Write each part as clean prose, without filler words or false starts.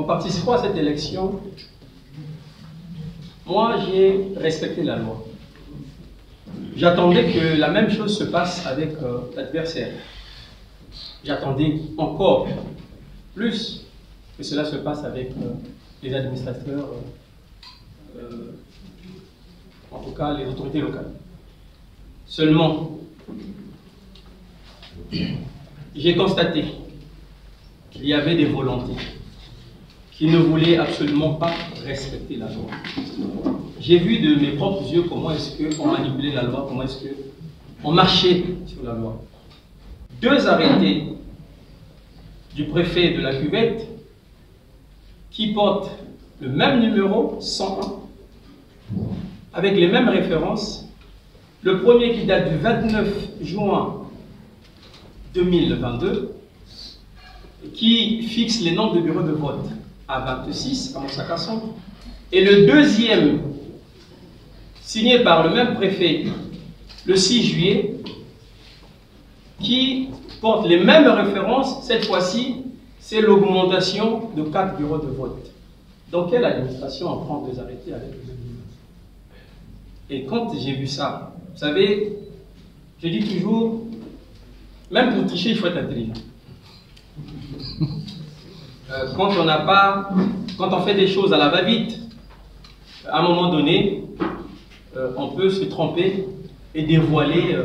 participant à cette élection, moi j'ai respecté la loi. J'attendais que la même chose se passe avec l'adversaire. J'attendais encore plus que cela se passe avec les administrateurs, en tout cas les autorités locales. Seulement, j'ai constaté qu'il y avait des volontés qui ne voulaient absolument pas respecter la loi. J'ai vu de mes propres yeux comment est-ce qu'on manipulait la loi, comment est-ce qu'on marchait sur la loi. 2 arrêtés du préfet de la Cuvette qui portent le même numéro 101 avec les mêmes références. Le premier qui date du 29 juin 2022 qui fixe les nombres de bureaux de vote à 26 à Moussakasson, et le deuxième signé par le même préfet le 6 juillet qui porte les mêmes références. Cette fois-ci, c'est l'augmentation de 4 bureaux de vote. Dans quelle administration on prend 2 arrêtés avec le même numéro? Et quand j'ai vu ça, vous savez, je dis toujours, même pour tricher, il faut être intelligent. Quand on fait des choses à la va-vite, à un moment donné, on peut se tromper et dévoiler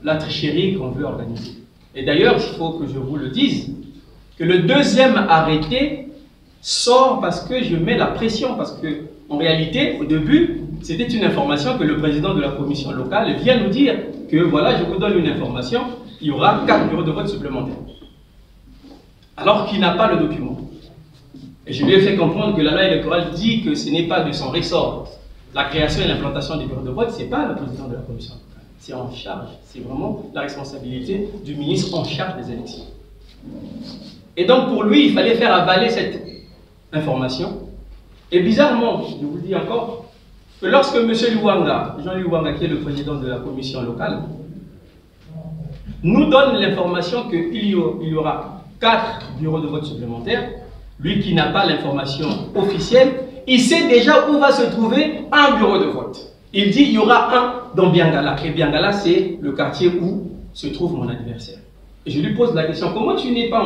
la tricherie qu'on veut organiser. Et d'ailleurs, il faut que je vous le dise, que le deuxième arrêté sort parce que je mets la pression, parce que en réalité, au début, c'était une information que le président de la commission locale vient nous dire que voilà, je vous donne une information, il y aura 4 bureaux de vote supplémentaires. Alors qu'il n'a pas le document. Et je lui ai fait comprendre que la loi électorale dit que ce n'est pas de son ressort. La création et l'implantation des bureaux de vote, ce n'est pas le président de la commission locale. C'est en charge. C'est vraiment la responsabilité du ministre en charge des élections. Et donc pour lui, il fallait faire avaler cette information. Et bizarrement, je vous le dis encore, que lorsque M. Luwanga, Jean Luwanga, qui est le président de la commission locale, nous donne l'information qu'il y aura 4 bureaux de vote supplémentaires, lui qui n'a pas l'information officielle, il sait déjà où va se trouver un bureau de vote. Il dit il y aura un dans Biangala. Et Biangala, c'est le quartier où se trouve mon adversaire. Et je lui pose la question, comment tu n'es pas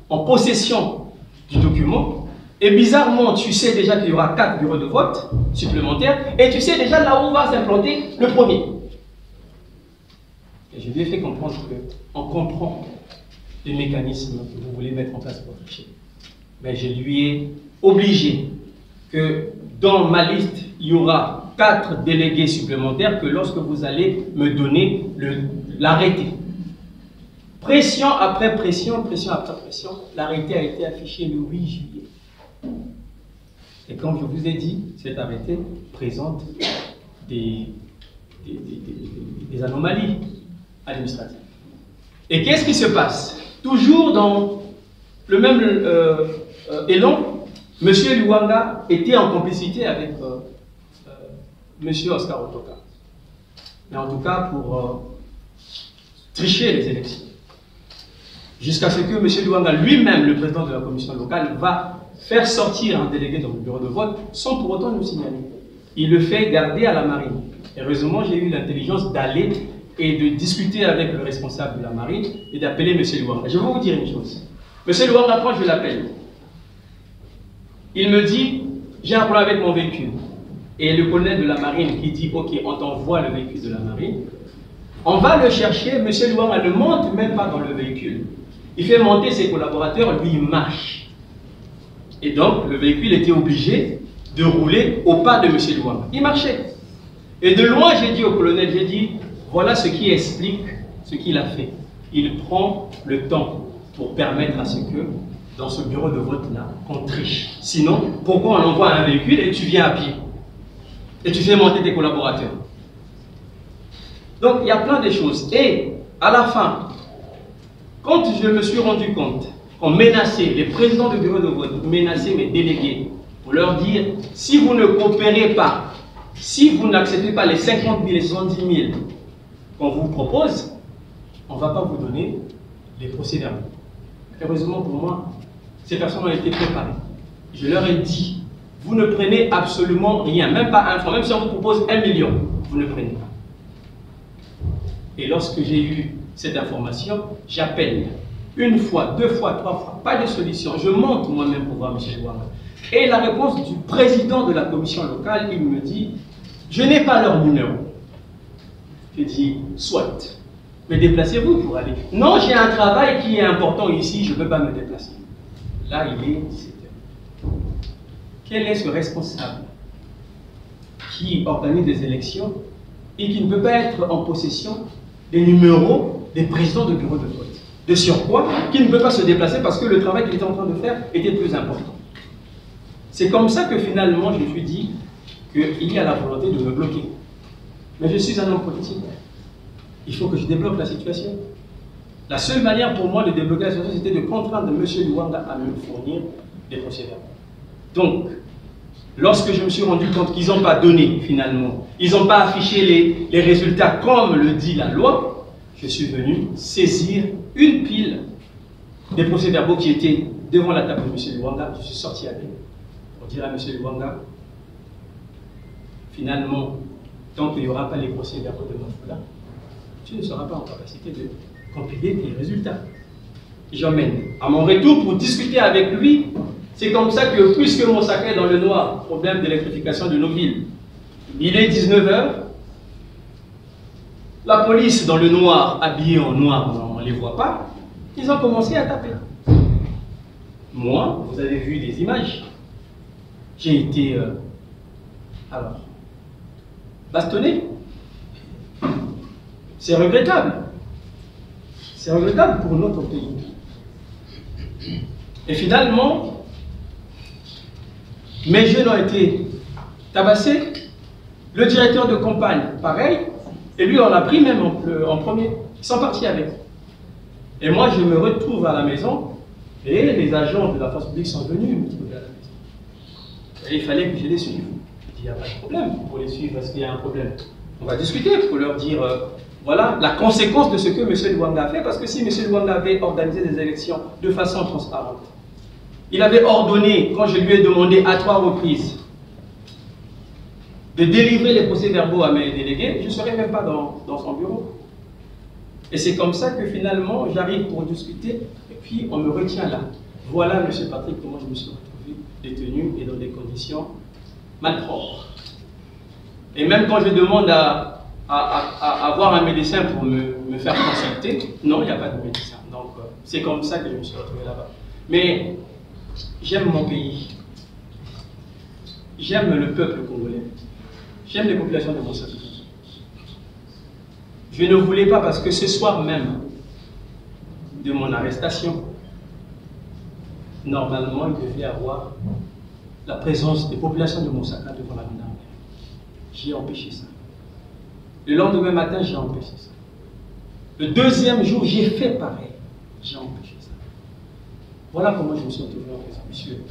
en possession du document? Et bizarrement, tu sais déjà qu'il y aura 4 bureaux de vote supplémentaires et tu sais déjà là où va s'implanter le premier. Et je lui ai fait comprendre qu'on comprend les mécanismes que vous voulez mettre en place pour tricher. Mais je lui ai obligé que dans ma liste, il y aura 4 délégués supplémentaires que lorsque vous allez me donner l'arrêté. Pression après pression, pression après pression, l'arrêté a été affiché le 8 juillet. Et comme je vous ai dit, cet arrêté présente des anomalies administratives. Et qu'est-ce qui se passe? Toujours dans le même élan, M. Luwanga était en complicité avec M. Oscar Otoka. Mais en tout cas pour tricher les élections. Jusqu'à ce que M. Luwanga lui-même, le président de la commission locale, va faire sortir un délégué dans le bureau de vote sans pour autant nous signaler. Il le fait garder à la marine. Heureusement, j'ai eu l'intelligence d'aller et de discuter avec le responsable de la marine et d'appeler M. Luwanga. Je vais vous dire une chose. M. Luwanga, quand je l'appelle, il me dit, j'ai un problème avec mon véhicule. Et le colonel de la marine qui dit, ok, on t'envoie le véhicule de la marine. On va le chercher, M. Luwanga ne monte même pas dans le véhicule. Il fait monter ses collaborateurs, lui il marche. Et donc, le véhicule était obligé de rouler au pas de M. Luwanga. Il marchait. Et de loin, j'ai dit au colonel, j'ai dit, voilà ce qui explique ce qu'il a fait. Il prend le temps pour permettre à ce que, dans ce bureau de vote-là, qu'on triche. Sinon, pourquoi on envoie un véhicule et tu viens à pied? Et tu fais monter tes collaborateurs? Donc, il y a plein de choses. Et, à la fin, quand je me suis rendu compte qu'on menaçait, les présidents de bureau de vote menaçaient mes délégués pour leur dire, si vous ne coopérez pas, si vous n'acceptez pas les 50 000 et 70 000 qu'on vous propose, on ne va pas vous donner les procès-verbaux. Heureusement pour moi, ces personnes ont été préparées. Je leur ai dit, vous ne prenez absolument rien, même pas un franc, même si on vous propose 1 million, vous ne prenez pas. Et lorsque j'ai eu cette information, j'appelle une fois, deux fois, trois fois, pas de solution. Je monte moi-même pour voir M. Luanga. Et la réponse du président de la commission locale, il me dit, je n'ai pas leur numéro. Je dis, soit, mais déplacez-vous pour aller. Non, j'ai un travail qui est important ici, je ne peux pas me déplacer. Là, il est 17h. Quel est ce responsable qui organise des élections et qui ne peut pas être en possession des numéros des présidents de bureau de vote? De surcroît, qui ne peut pas se déplacer parce que le travail qu'il était en train de faire était plus important. C'est comme ça que finalement, je me suis dit qu'il y a la volonté de me bloquer. Mais je suis un homme politique. Il faut que je débloque la situation. La seule manière pour moi de débloquer la situation, c'était de contraindre M. Luanga à me fournir des procès-verbaux. Donc, lorsque je me suis rendu compte qu'ils n'ont pas donné, finalement, ils n'ont pas affiché les résultats comme le dit la loi, je suis venu saisir une pile des procès-verbaux qui étaient devant la table de M. Luanga. Je suis sorti avec pour dire à M. Luanga, finalement, tant qu'il n'y aura pas les procès-verbaux de Mafula, tu ne seras pas en capacité de compiler tes résultats. J'emmène à mon retour pour discuter avec lui. C'est comme ça que, puisque mon sac est dans le noir, problème d'électrification de nos villes, il est 19h, la police dans le noir, habillée en noir, on ne les voit pas, ils ont commencé à taper. Moi, vous avez vu des images, j'ai été, alors, bastonné. C'est regrettable. C'est regrettable pour notre pays. Et finalement, mes jeunes ont été tabassés. Le directeur de campagne, pareil. Et lui, on l'a pris même en premier. Ils sont partis avec. Et moi, je me retrouve à la maison. Et les agents de la force publique sont venus me trouver à la maison. Et il fallait que je les suive. Je dis, il n'y a pas de problème pour les suivre parce qu'il y a un problème. On va discuter pour leur dire, voilà, la conséquence de ce que M. Luanga a fait. Parce que si M. Luanga avait organisé des élections de façon transparente, il avait ordonné, quand je lui ai demandé à 3 reprises, de délivrer les procès-verbaux à mes délégués, je ne serais même pas dans son bureau. Et c'est comme ça que finalement, j'arrive pour discuter, et puis on me retient là. Voilà, M. Patrick, comment je me suis retrouvé détenu et dans des conditions malpropres. Et même quand je demande à avoir un médecin pour me faire consulter, non, il n'y a pas de médecin. Donc, c'est comme ça que je me suis retrouvé là-bas. Mais j'aime mon pays. J'aime le peuple congolais. J'aime les populations de mon pays. Je ne voulais pas parce que ce soir même de mon arrestation, normalement, il devait y avoir la présence des populations de Moussaka devant la gendarmerie. J'ai empêché ça. Le lendemain matin, j'ai empêché ça. Le deuxième jour, j'ai fait pareil. J'ai empêché ça. Voilà comment je me suis retrouvé en prison. Monsieur,